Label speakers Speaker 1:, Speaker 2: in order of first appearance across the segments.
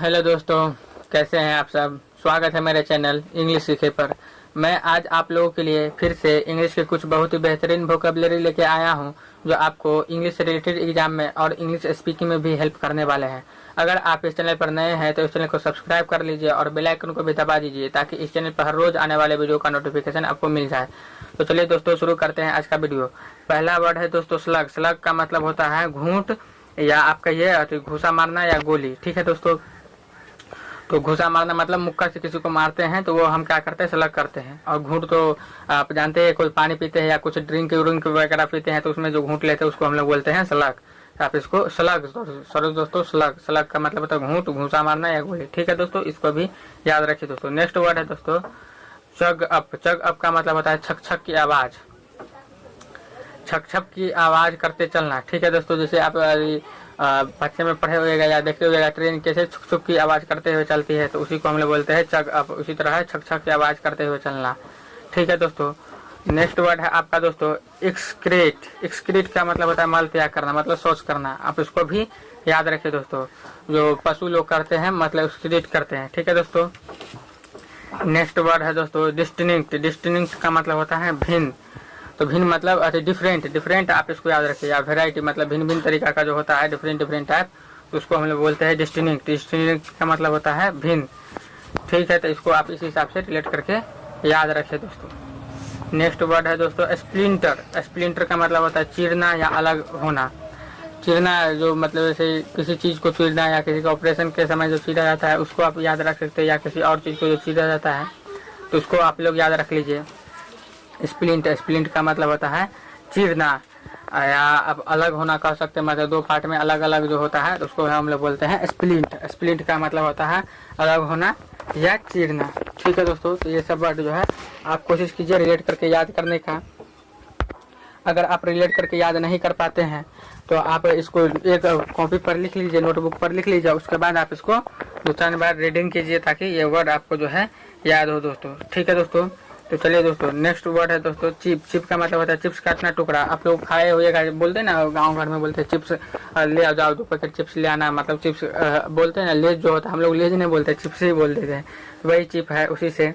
Speaker 1: Hello दोस्तों, कैसे हैं आप सब। स्वागत है मेरे चैनल इंग्लिश सीखे पर। मैं आज आप लोगों के लिए फिर से इंग्लिश के कुछ बहुत ही बेहतरीन वोकेबलरी लेके आया हूं, जो आपको इंग्लिश से रिलेटेड एग्जाम में और इंग्लिश स्पीकिंग में भी हेल्प करने वाले हैं। अगर आप इस चैनल पर नए हैं तो इस चैनल को सब्सक्राइब कर लीजिए और बेल आइकन को भी दबा दीजिए, ताकि इस चैनल पर हर रोज आने वाले वीडियो का नोटिफिकेशन आपको मिल जाए। तो चलिए दोस्तों, शुरू करते हैं आज का वीडियो। पहला वर्ड है दोस्तों स्लग। स्लग का मतलब होता है घूंट, या आप कहिए घूसा मारना या गोली। ठीक है दोस्तों, तो घुसा मारना मतलब मुक्का से किसी को मारते हैं तो वो हम क्या करते हैं, स्लग करते हैं। और घूंट तो आप जानते हैं, कोई पानी पीते हैं या कुछ ड्रिंक वगैरह पीते हैं तो उसमें जो घूंट लेते हैं उसको हम लोग बोलते हैं स्लग। आप इसको स्लग, सॉरी दोस्तों, स्लग। स्लग का मतलब होता है घूंट, घूसा मारना या गोली। ठीक है दोस्तों, इसको भी याद रखिए दोस्तों। नेक्स्ट वर्ड है दोस्तों चग अप। चग अप का मतलब होता है छक छक की आवाज, छक छक की आवाज करते चलना। ठीक है दोस्तों, जैसे आप बच्चे में पढ़े हुएगा या देखे हुएगा ट्रेन कैसे छुक छुक की आवाज करते हुए चलती है, तो उसी को हम लोग बोलते हैं चग अप। उसी तरह है छक छक की आवाज करते हुए चलना। ठीक है दोस्तों, नेक्स्ट वर्ड है आपका दोस्तों एक्सक्रीट। एक्सक्रीट का मतलब होता है मल त्याग करना, मतलब शौच करना। आप इसको भी याद रखिए दोस्तों, जो पशु लोग करते हैं मतलब एक्सक्रीट करते हैं। ठीक है दोस्तों, नेक्स्ट वर्ड है दोस्तों डिस्टिंक्ट। डिस्टिंक्ट का मतलब होता है भिन्न। तो भिन्न मतलब डिफरेंट। डिफरेंट आप इसको याद रखिए, या वेराइटी मतलब भिन्न भिन्न तरीका का जो होता है, डिफरेंट डिफरेंट टाइप, तो उसको हम लोग बोलते हैं डिस्टिंक्ट। डिस्टिंक्ट का मतलब होता है भिन्न। ठीक है, तो इसको आप इस हिसाब से रिलेट करके याद रखिए दोस्तों। नेक्स्ट वर्ड है दोस्तों स्प्लिंटर। स्प्लिंटर का मतलब होता है चीरना या अलग होना। चीरना जो मतलब जैसे किसी चीज को चीरना, या किसी का ऑपरेशन के समय जो चीरा जाता है उसको आप याद रख सकते हैं, या किसी और चीज को जो चीरा जाता है तो उसको आप लोग याद रख लीजिए स्प्लिंट। स्प्लिंट का मतलब होता है चीरना, या आप अलग होना कह सकते हैं, मतलब दो पार्ट में अलग अलग जो होता है तो उसको हम लोग बोलते हैं स्प्लिंट। स्प्लिंट का मतलब होता है अलग होना या चीरना। ठीक है दोस्तों, तो ये सब वर्ड जो है आप कोशिश कीजिए रिलेट करके याद करने का। अगर आप रिलेट करके याद नहीं कर पाते हैं तो आप इसको एक कॉपी पर लिख लीजिए, नोटबुक पर लिख लीजिए, उसके बाद आप इसको 2-4 बार रीडिंग कीजिए ताकि ये वर्ड आपको जो है याद हो दोस्तों। ठीक है दोस्तों, तो चलिए दोस्तों नेक्स्ट वर्ड है दोस्तों चिप। चिप का मतलब होता है चिप्स काटना, टुकड़ा। आप लोग खाए हुए बोलते हैं ना, गांव घर में बोलते हैं चिप्स ले आओ, जाओ 2 पैकेट चिप्स ले आना, मतलब चिप्स बोलते हैं ना। लेज जो होता है हम लोग लेज नहीं बोलते, चिप्स ही बोल देते हैं, वही चिप है उसी से।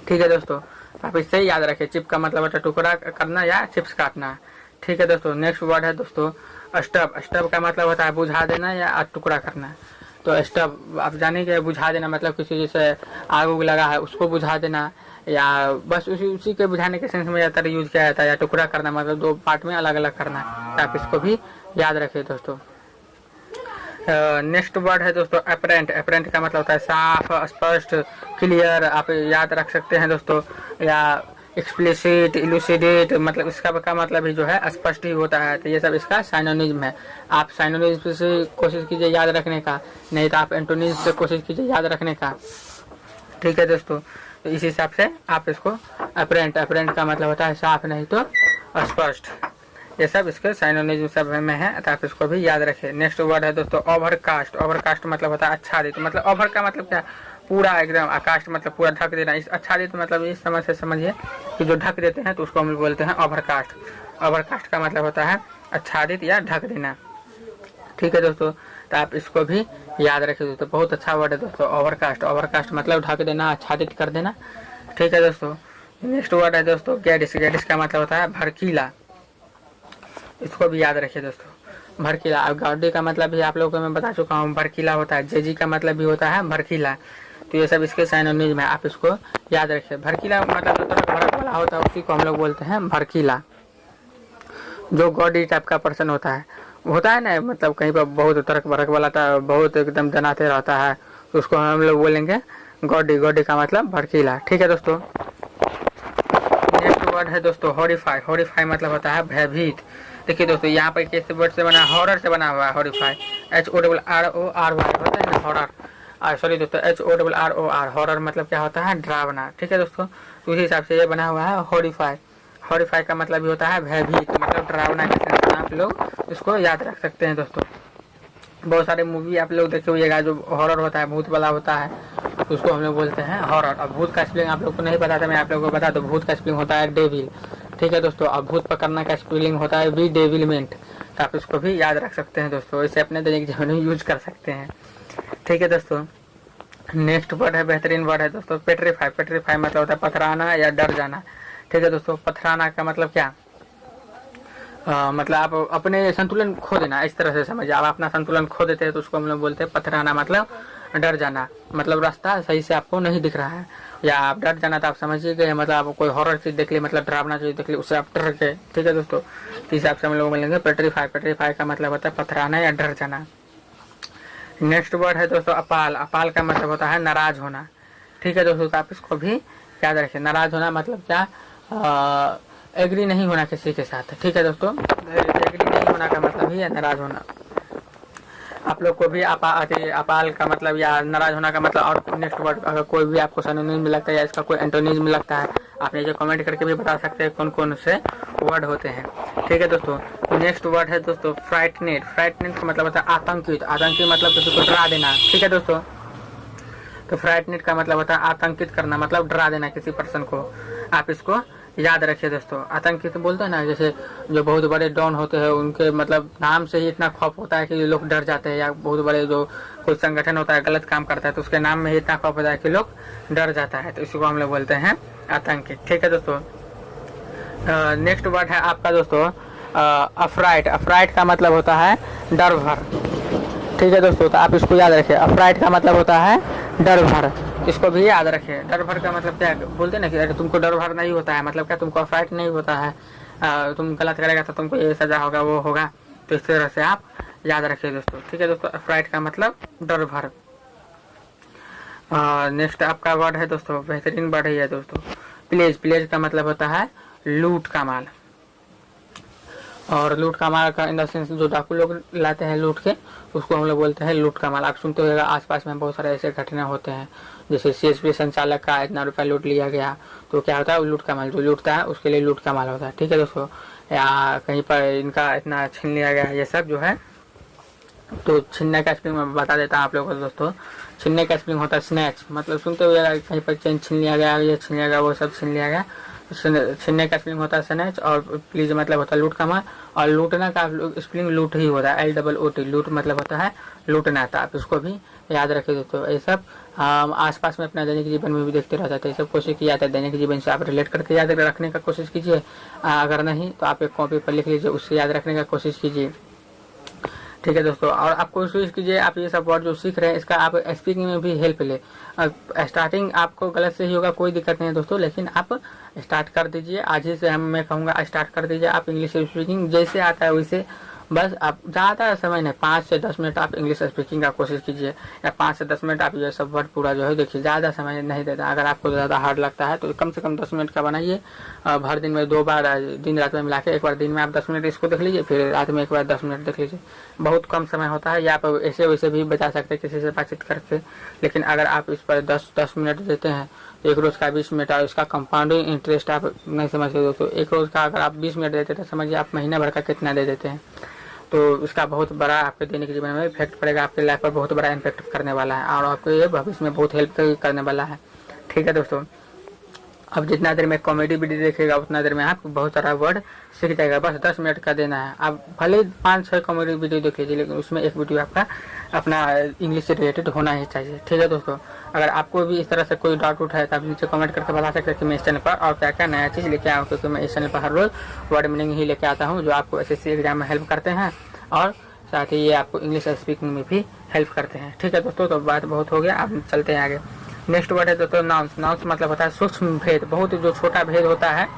Speaker 1: ठीक है दोस्तों, आप इससे ही याद रखें, चिप का मतलब होता है टुकड़ा करना या चिप्स काटना। ठीक है दोस्तों, नेक्स्ट वर्ड है दोस्तों स्टब। स्टब का मतलब होता है बुझा देना या टुकड़ा करना। तो स्टब आप जानेंगे, बुझा देना मतलब किसी जैसे आग उग लगा है उसको बुझा देना, या बस उसी के बुझाने के सेंस में ज़्यादातर यूज किया जाता है। या टुकड़ा करना मतलब 2 पार्ट में अलग अलग करना, तो आप इसको भी याद रखिए दोस्तों। नेक्स्ट वर्ड है दोस्तों अपेरेंट। अपेरेंट का मतलब होता है साफ, स्पष्ट, क्लियर। आप याद रख सकते हैं दोस्तों, या एक्सप्लिसिट, इलुसिडेट, मतलब इसका का मतलब भी जो है स्पष्ट ही होता है। तो ये सब इसका साइनोनिज्म है। आप साइनोनिज्म से कोशिश कीजिए याद रखने का, नहीं तो आप एंटोनिज्म से कोशिश कीजिए याद रखने का। ठीक है दोस्तों, तो इस हिसाब से आप इसको अपेरेंट। अपेरेंट का मतलब होता है साफ, नहीं तो स्पष्ट। ये सब इसके साइनोनिज्म सब में है, तो आप इसको भी याद रखें। नेक्स्ट वर्ड है दोस्तों ओवरकास्ट। ओवरकास्ट मतलब होता है आच्छादित। मतलब ओवर का मतलब क्या, पूरा एकदम। आकाश मतलब पूरा ढक देना। इस आच्छादित मतलब इस समझ से समझिए कि जो ढक देते हैं तो उसको हम बोलते हैं ओवरकास्ट। ओवरकास्ट का मतलब होता है आच्छादित या ढक देना। ठीक है दोस्तों, तो आप इसको भी याद रखिए दोस्तों, बहुत अच्छा वर्ड है दोस्तों ओवरकास्ट। ओवरकास्ट मतलब ढक देना, आच्छादित कर देना। ठीक है दोस्तों, नेक्स्ट वर्ड है दोस्तों गैडिस। गैडिस का मतलब होता है भड़कीला। इसको भी याद रखिए दोस्तों, भड़कीला। अब गॉडी का मतलब भी आप लोगों को मैं बता चुका हूँ, भड़कीला होता है। जेजी का मतलब भी होता है भड़कीला। तो ये सब इसके साइनोनिज्म है, आप इसको याद रखिए। भड़कीला मतलब जो तड़क भड़क वाला होता है उसी को हम लोग बोलते हैं भड़कीला। जो गॉडी टाइप का पर्सन होता है ना, मतलब कहीं पर बहुत तड़क भड़क वाला था, बहुत एकदम जनाते रहता है, तो उसको हम लोग बोलेंगे गॉडी। गॉडी का मतलब भड़कीला। ठीक है दोस्तों, नेक्स्ट वर्ड है दोस्तों हॉरिफाई। हॉरिफाई मतलब होता है भयभीत। देखिए दोस्तों, यहाँ पर किस वर्ड से बना, हॉरर से बना हुआ है हॉरिफाई। HORRORY होता है ना, हॉरर। सॉरी दोस्तों, HORROR। हॉरर मतलब क्या होता है, डरावना। ठीक है दोस्तों, तो उसी हिसाब से ये बना हुआ है हॉरिफाई। हॉरिफाई का मतलब भी होता है भयभीत, मतलब डरावना के सेंस में आप लोग इसको याद रख सकते हैं दोस्तों। बहुत सारे मूवी आप लोग देखे हुएगा जो हॉरर होता है, भूत वाला होता है, तो उसको हम लोग बोलते हैं हॉरर। अब भूत का स्पेलिंग आप लोग को नहीं पता था, मैं आप लोगों को बता दूं, भूत का स्पेलिंग होता है डेविल। ठीक है दोस्तों, अब भूत पकड़ना का स्पेलिंग होता है डेविलमेंट। तो आप इसको भी याद रख सकते हैं दोस्तों, इसे अपने दैनिक जीवन में यूज कर सकते हैं। ठीक है दोस्तों, नेक्स्ट वर्ड है, बेहतरीन वर्ड है दोस्तों, पेट्रीफाई। पेट्रीफाई मतलब होता है पथराना या डर जाना। ठीक है दोस्तों, पथराना का मतलब क्या, मतलब आप अपने संतुलन खो देना, इस तरह से समझिए। आप अपना संतुलन खो देते हैं तो उसको हम लोग बोलते हैं पथराना, मतलब डर जाना, मतलब रास्ता सही से आपको नहीं दिख रहा है, या आप डर जाना तो आप समझिए गए, मतलब आप कोई हॉरर चीज देख ली, मतलब डरावना चीज देख ली, उससे आप डर गए। ठीक है दोस्तों, इस हिसाब से हम लोग मिलेंगे पेट्रीफाई। पेट्रीफाई का मतलब होता है पथराना या डर जाना। नेक्स्ट वर्ड है दोस्तों अपाल। अपाल का मतलब होता है नाराज होना। ठीक है दोस्तों, तो आप इसको भी याद रखें। नाराज होना मतलब क्या, एग्री नहीं होना किसी के साथ। ठीक है दोस्तों, एग्री नहीं होना का मतलब ही है नाराज होना। आप लोग को भी अपाल का मतलब या नाराज होना का मतलब और नेक्स्ट वर्ड अगर कोई भी आपको सिनोनिम में लगता है या इसका कोई एंटोनिम में लगता है, आप नीचे कमेंट करके भी बता सकते हैं कौन कौन से वर्ड होते हैं। ठीक है दोस्तों, नेक्स्ट वर्ड है दोस्तों फ्राइटनेड। फ्राइटनेड का मतलब होता है आतंकित। आतंकित मतलब किसी को डरा देना। ठीक है दोस्तों, तो फ्राइटनेड का मतलब होता है आतंकित करना, मतलब डरा देना किसी पर्सन को। आप इसको याद रखिए दोस्तों। आतंकित बोलते हैं ना, जैसे जो बहुत बड़े डॉन होते हैं उनके मतलब नाम से ही इतना खौफ होता है कि लोग डर जाते हैं, या बहुत बड़े जो कोई संगठन होता है गलत काम करता है तो उसके नाम में ही इतना खौफ होता है कि लोग डर जाता है, तो इसी को हम लोग बोलते हैं आतंकित। ठीक है दोस्तों, नेक्स्ट वर्ड है आपका दोस्तों अफ्राइट। अफ्राइट का मतलब होता है डर भर। ठीक है दोस्तों, तो आप इसको याद रखिए। अफ्राइट का मतलब होता है डर भर, इसको भी याद रखिए। डर भर का मतलब क्या है, बोलते ना कि अरे तुमको डर भर नहीं होता है, मतलब क्या तुमको अफ्राइट नहीं होता है, तुम गलत करेगा तो तुमको ये सजा होगा वो होगा, तो इस तरह से आप याद रखिए दोस्तों। ठीक है दोस्तों, अफ्राइट का मतलब डर भर। नेक्स्ट आपका वर्ड है दोस्तों, बेहतरीन वर्ड है दोस्तों प्लेज। प्लेज का मतलब होता है लूट का माल। और लूट का माल का इन द सेंस जो डाकू लोग लाते हैं लूट के, उसको हम लोग बोलते हैं लूट का माल। आप सुनते होगा आसपास में बहुत सारे ऐसे घटना होते हैं, जैसे सीएसपी संचालक का इतना रुपया लूट लिया गया, तो क्या होता है लूट का माल, जो लूटता है उसके लिए लूट का माल होता है। ठीक है दोस्तों, या कहीं पर इनका इतना छीन लिया गया, ये सब जो है। तो छीनने का स्पेलिंग मैं बता देता हूँ आप लोगों को दोस्तों। छीनने का स्पेलिंग होता है स्नैच, मतलब सुनते हुए कहीं पर चेन छीन लिया गया, ये छीन लिया गया, वो सब छीन लिया गया। छीनने का स्पेलिंग होता है स्नैच, और प्लीज मतलब होता है लूट का माल, और लूटना का स्पेलिंग लूट ही होता है, LOOT। लूट मतलब होता है लूटना। था, आप इसको भी याद रखे दोस्तों। ये सब आसपास में अपना दैनिक जीवन में भी देखते रह जाते हैं, सब कोशिश की जाती है दैनिक जीवन से आप रिलेट करके याद रखने का कोशिश कीजिए। अगर नहीं तो आप एक कॉपी पर लिख लीजिए, उससे याद रखने का कोशिश कीजिए। ठीक है दोस्तों, और आप कोशिश कीजिए आप ये सब वर्ड जो सीख रहे हैं इसका आप स्पीकिंग में भी हेल्प ले। स्टार्टिंग आपको गलत से ही होगा, कोई दिक्कत नहीं है दोस्तों, लेकिन आप स्टार्ट कर दीजिए आज ही से। मैं कहूँगा स्टार्ट कर दीजिए आप इंग्लिश स्पीकिंग, जैसे आता है वैसे। बस आप ज़्यादा समय नहीं, 5 से 10 मिनट आप इंग्लिश स्पीकिंग का कोशिश कीजिए, या 5 से 10 मिनट आप ये सब वर्ड पूरा जो है देखिए, ज़्यादा समय नहीं देता। अगर आपको ज़्यादा हार्ड लगता है तो कम से कम 10 मिनट का बनाइए। हर दिन में 2 बार, दिन रात में मिला के, एक बार दिन में आप 10 मिनट इसको देख लीजिए, फिर रात में एक बार 10 मिनट देख लीजिए। बहुत कम समय होता है, या आप ऐसे वैसे भी बचा सकते हैं किसी से बातचीत करके। लेकिन अगर आप इस पर 10 मिनट देते हैं तो एक रोज़ का 20 मिनट, और इसका कंपाउंडिंग इंटरेस्ट आप नहीं समझते दोस्तों। एक रोज़ का अगर आप 20 मिनट देते तो समझिए आप महीना भर का कितना दे देते हैं। तो इसका बहुत बड़ा आपके दैनिक जीवन में इफेक्ट पड़ेगा, आपके लाइफ पर बहुत बड़ा इम्पैक्ट करने वाला है, और आपको ये भविष्य में बहुत हेल्प करने वाला है। ठीक है दोस्तों, अब जितना देर में कॉमेडी वीडियो देखेगा उतना देर में आप बहुत सारा वर्ड सीख जाएगा। बस 10 मिनट का देना है। आप भले 5-6 कॉमेडी वीडियो देख लीजिए, लेकिन उसमें एक वीडियो आपका अपना इंग्लिश से रिलेटेड होना ही चाहिए। ठीक है दोस्तों, अगर आपको भी इस तरह से कोई डाउट उठाए तो आप नीचे कमेंट करके बता सकते हैं कि मैं इस चैनल पर और क्या क्या नया चीज़ लेके आऊँ, क्योंकि मैं इस चैनल पर हर रोज़ वर्ड मीनिंग ही लेके आता हूँ, जो आपको SSC एग्जाम में हेल्प करते हैं, और साथ ही ये आपको इंग्लिश स्पीकिंग में भी हेल्प करते हैं। ठीक है दोस्तों, तो बात बहुत हो गया, अब चलते हैं आगे। नेक्स्ट वर्ड है दोस्तों नाउंस। नाउंस मतलब होता है सूक्ष्म भेद, बहुत जो छोटा भेद होता है,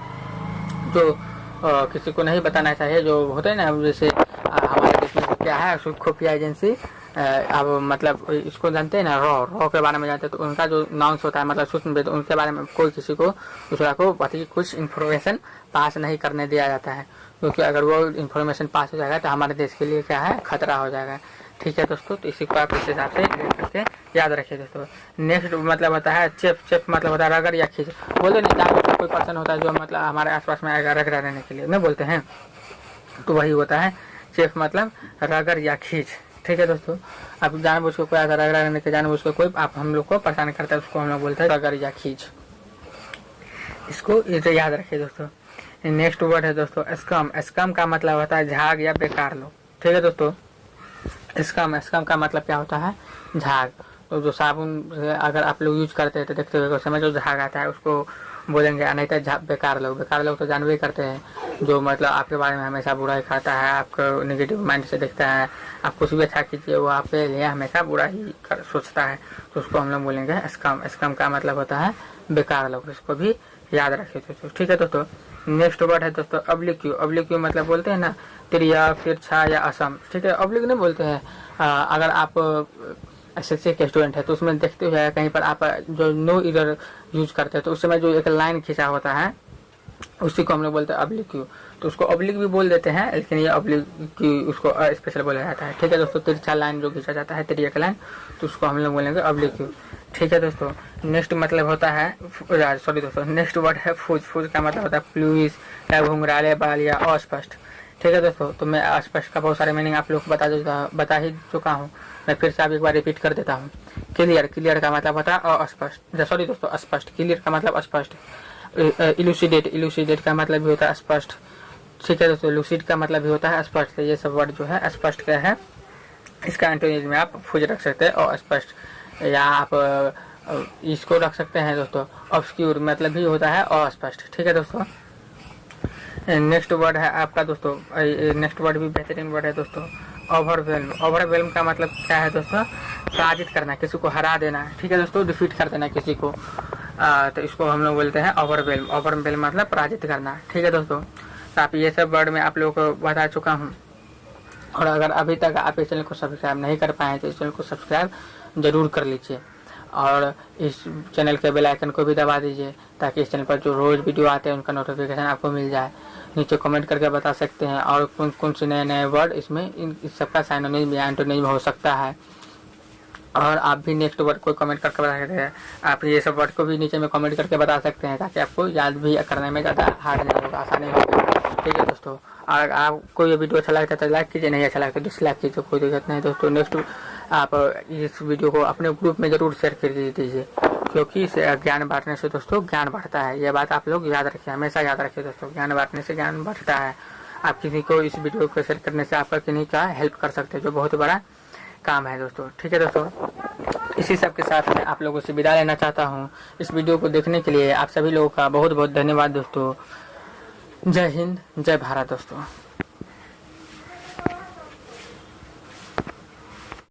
Speaker 1: जो किसी को नहीं बताना चाहिए, जो होते हैं ना, जैसे हमारे देश में क्या है सूक्ष्म खुफिया एजेंसी, अब मतलब इसको जानते हैं ना, रॉ के बारे में जानते हैं, तो उनका जो नाउंस होता है मतलब सूक्ष्म भेद, उनके बारे में कोई किसी को दूसरा को कुछ इन्फॉर्मेशन पास नहीं करने दिया जाता है, क्योंकि अगर वो इन्फॉर्मेशन पास हो जाएगा तो हमारे देश के लिए क्या है, खतरा हो जाएगा। ठीक है दोस्तों, तो इसी को आप इस हिसाब से करके याद रखिए दोस्तों। नेक्स्ट मतलब होता है चेप। चेप मतलब होता है रगड़ या खींच। बोलते नहीं जहाँ कोई पर्सन होता है जो मतलब हमारे आसपास में आएगा रगड़ा रहने के लिए नहीं बोलते हैं, तो वही होता है चेप, मतलब रगड़ या खींच। ठीक है दोस्तों, आप जानबूझ के कोई रगड़ा रहने के जानबूझ के कोई आप हम लोग को परेशान करता है, उसको हम लोग बोलते हैं रगड़ या खींच। इसको याद रखिए दोस्तों। नेक्स्ट वर्ड है दोस्तों स्कम। स्कम का मतलब होता है झाग या बेकार लोग। ठीक है दोस्तों, स्कम का मतलब क्या होता है? झाग। तो जो साबुन अगर आप लोग यूज करते हैं तो देखते हुए उस समय जो झाग आता है उसको बोलेंगे, नहीं तो बेकार लोग तो जानवे करते हैं, जो मतलब आपके बारे में हमेशा बुराई करता है, आपको नेगेटिव माइंड से देखता है, आप कुछ भी अच्छा कीजिए वो आपके लिए हमेशा बुरा ही सोचता है, तो उसको हम लोग बोलेंगे स्कम। स्कम का मतलब होता है बेकार लोग, इसको भी याद रखिए दोस्तों। ठीक है दोस्तों, नेक्स्ट वर्ड है दोस्तों ऑब्लिक्यू। ऑब्लिक्यू मतलब बोलते हैं ना तिरिया, तिरछा या असम। ठीक है, ऑब्लिक नहीं बोलते हैं। अगर आप एसएससी के स्टूडेंट है तो उसमें देखते हुए कहीं पर आप जो नो इरर यूज करते हैं तो उस समय जो एक लाइन खींचा होता है उसी को हम लोग बोलते हैं ऑब्लिक्यू। तो उसको ऑब्लिक भी बोल देते हैं, लेकिन ये ऑब्लिक उसको स्पेशल बोला जाता है। ठीक है दोस्तों, तिरछा लाइन जो खींचा जाता है, तिरिया का लाइन, तो उसको हम लोग बोलेंगे ऑब्लिक्यू। ठीक है दोस्तों, नेक्स्ट मतलब होता है सॉरी दोस्तों, नेक्स्ट वर्ड है फूज। फूज का मतलब होता है प्लूइस या घुंघराले बाल या अस्पष्ट। ठीक है दोस्तों, तो मैं अस्पष्ट का बहुत सारे मीनिंग आप लोग को बता ही चुका हूँ, मैं फिर से आप एक बार रिपीट कर देता हूँ। क्लियर, क्लियर का मतलब होता है अस्पष्ट, सॉरी दोस्तों स्पष्ट। क्लियर का मतलब स्पष्ट। इलुसिडेट, इलुसिडेट का मतलब भी होता है स्पष्ट। ठीक है दोस्तों, लूसिड का मतलब भी होता है स्पष्ट। ये सब वर्ड जो है स्पष्ट का है, इसका एंटोनिम में आप फूज रख सकते हैं और स्पष्ट, या आप इसको रख सकते हैं दोस्तों ऑब्सक्यूर, मतलब भी होता है अस्पष्ट। ठीक है दोस्तों, नेक्स्ट वर्ड है आपका दोस्तों, नेक्स्ट वर्ड भी बेहतरीन वर्ड है दोस्तों, ओवरवेल्म। ओवरवेल्म का मतलब क्या है दोस्तों? पराजित करना, किसी को हरा देना। ठीक है दोस्तों, डिफीट कर देना किसी को, तो इसको हम लोग बोलते हैं ओवरवेल्म। ओवरवेल्म मतलब पराजित करना। ठीक है दोस्तों, तो आप ये सब वर्ड में आप लोगों को बता चुका हूँ, और अगर अभी तक आप इस चैनल को सब्सक्राइब नहीं कर पाए तो इस चैनल को सब्सक्राइब जरूर कर लीजिए, और इस चैनल के बेल आइकन को भी दबा दीजिए ताकि इस चैनल पर जो रोज़ वीडियो आते हैं उनका नोटिफिकेशन आपको मिल जाए। नीचे कमेंट करके बता सकते हैं और कौन कौन से नए नए वर्ड इसमें इस सबका साइनोनिम या एंटोनिम हो सकता है, और आप भी नेक्स्ट वर्ड को कमेंट करके बता सकते हैं। आप ये सब वर्ड को भी नीचे में कमेंट करके बता सकते हैं ताकि आपको याद भी करने में ज़्यादा हार्ड नहीं होगा, आसानी होगी। ठीक है दोस्तों, अगर आपको ये वीडियो अच्छा लगता है तो लाइक कीजिए, नहीं अच्छा लगता तो डिसलाइक कीजिए, कोई दिक्कत नहीं दोस्तों। नेक्स्ट आप इस वीडियो को अपने ग्रुप में ज़रूर शेयर कर दीजिए, क्योंकि इसे ज्ञान बांटने से दोस्तों ज्ञान बढ़ता है। ये बात आप लोग याद रखिए, हमेशा याद रखिए दोस्तों, ज्ञान बांटने से ज्ञान बढ़ता है। आप किसी को इस वीडियो को शेयर करने से आपका किन्हीं का हेल्प कर सकते हैं, जो बहुत बड़ा काम है दोस्तों। ठीक है दोस्तों, इसी सब के साथ मैं आप लोगों से विदा लेना चाहता हूँ। इस वीडियो को देखने के लिए आप सभी लोगों का बहुत बहुत धन्यवाद दोस्तों। जय हिंद, जय भारत दोस्तों।